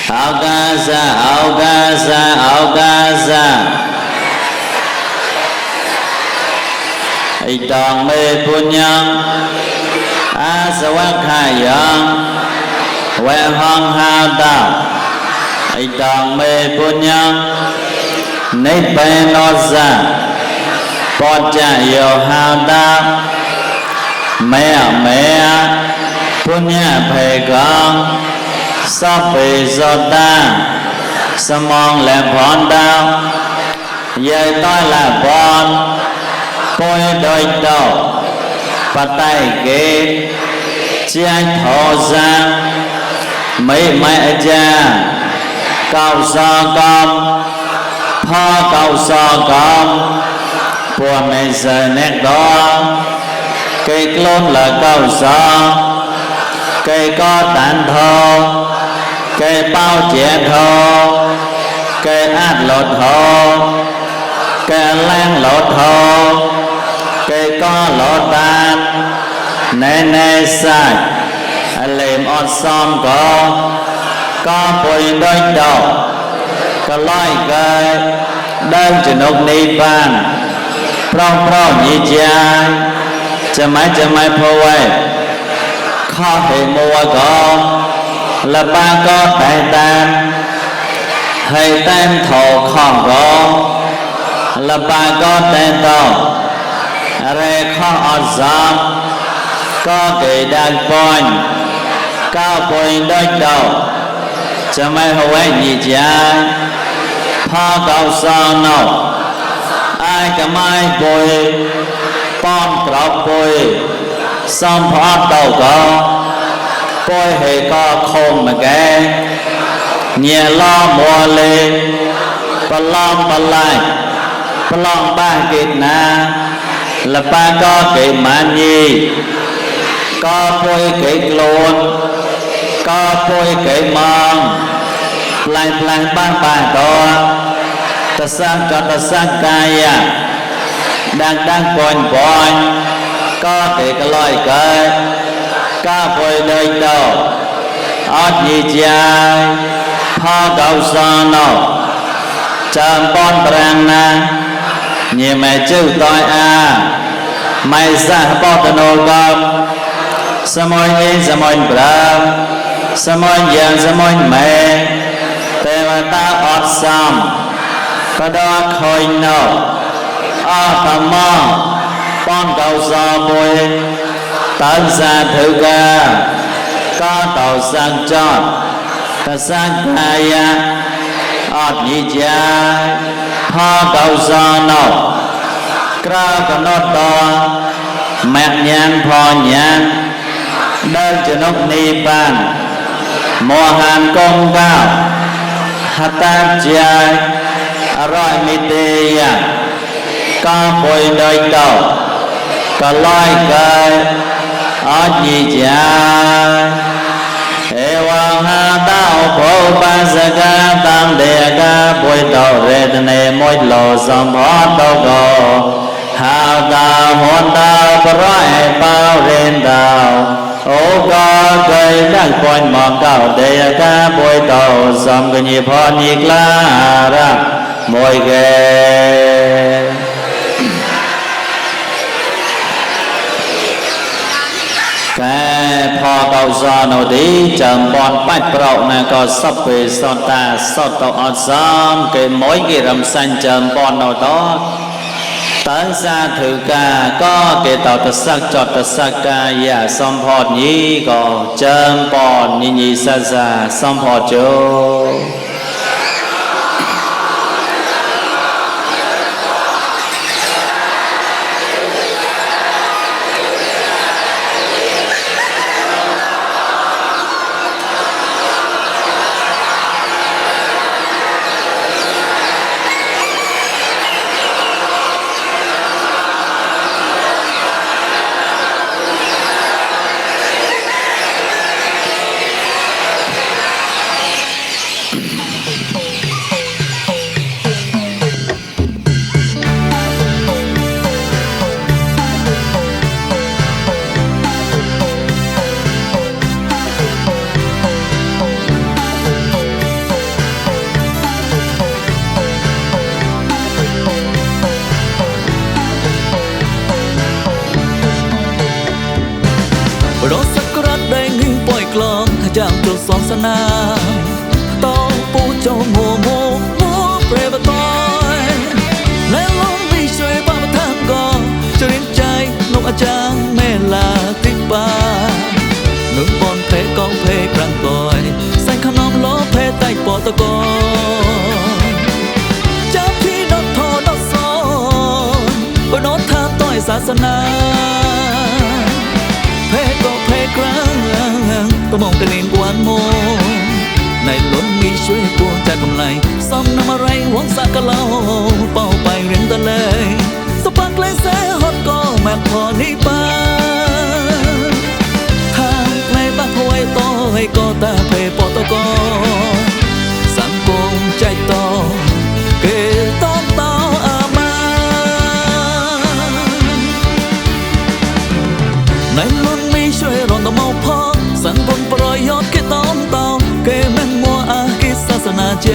Aukasa Aukasa Aukasa Idong me punyang Asawakayang We hong hao đạo Idong me punyang Nipe no sa Pocha yo hao đạo Mẹ mẹ Punya phê gong Sắp bì sô ta Sa mong lẹ phón đau Dây tôi là bọn Bôi đôi đầu Bà tay ghế Chi anh thổ ra Mấy mẹ cha Cầu so con Phó cầu so con Bùa mẹ giờ nét đó Cây lôn là cầu so Cây có tàn thô Cây bao trẻ thô Cây át lột thô Cây lan lột thô Cây có lột tàn Nê nê sạch Lềm ọt xóm Có bùi đôi đầu Có lôi cây Đơn cho nục ni bàn Prong prong nhị chai Chà máy phô quay Khó thể mua có Là ba có tài tan Hay tan thổ khỏng có Là ba có tên tổ Rê khó ọt giọt Có kể đàn bồn Cao bùi đôi đầu Chà máy hô ấy nhị chai Phó cầu sao nâu Ai cả mai bùi Con trọc bùi Xong phó đầu có Bùi hề có khôn mà ghé Nhẹ lo mùa lên Bà lòng bà lại Bà lòng ba kịt nà Là ba có kị mạn nhi Có bùi kị luôn Có bùi kị mong Lành ba to Ta sang cho ta sang kaya Đang bồn Có kị cái lôi cơ Có bùi đời đầu Ốt nhị chai Phó cầu so nâu Châm bón brang na Nhị mẹ chữ tôi Mày xa bó tân ô gom Sa môi yên sa môi brang Sa môi yên sa môi mẹ Tê mà ta ọt xăm Có đó khôi nâu Ta mò Bón cầu so bùi Tấn xa thử ca Có tàu sang chót Ta sang kaya Ốt nhị chai Phó cầu so nâu Krá có nốt to Mẹ nhàn phò nhàn Đơn cho nốc ni bàn Mùa hàn công cao Hát tát chai Rồi mi tê Có bùi đôi đầu Có lôi cây Ốt nhị chai Ê hoàng hà tao phô ba sa ca Tam đề ca bùi đầu rê tân ê môi lô xóm hót tao gồ Hào tao hôn tao bà rõi bao rên tao Ô có cây đăng quanh mong cao đề ca bùi đầu xóm cơ nhịp hót nhịp lá ra môi ghê Cái phò cầu gió nô tí Chầm bọn bách bọc nè có sắp về son ta sọt tàu ọt xóm Cái mối kì rầm xanh chầm bọn nô đó Tấn xa thử ca Có cái tàu ta sắc chọt ta sắc ca Dạ xóm phọt nhí Có chầm bọn nhí nhí xa xa xóm phọt chô สอนสนามต้องปูจงหัวเปรบต้อยและลมไม่ช่วยบ้าทางก่อนจะเรียนใจนกอาจารย์แม่ลาติบาหนุ่มบอลเพกองเพกรังก่อยใส่ขนมล้อเพใต้ปอตะกอนจับพี่นกทอดอกซอนบนโนทางต้อยศาสนาเพก็เพกรังต้องมองกันเองกวนโมในล้นมีช่วยปวงจากกำไรซ้อมนำอะไรหวังสักกะเล่าเป้าไปเรียนตะเลยสปักเลยแสฮอตก็แม่พอนี้ปาทางไกลบ้านพวยโตให้ก็ตาเพปอตกสังคมใจโตเกต้องต่ออามาในล้นมีช่วยรอนตะเมาพอสังคมประโยชน์แค่ต้องต่อเกแม่งมัวอาคิดศาสนาใจ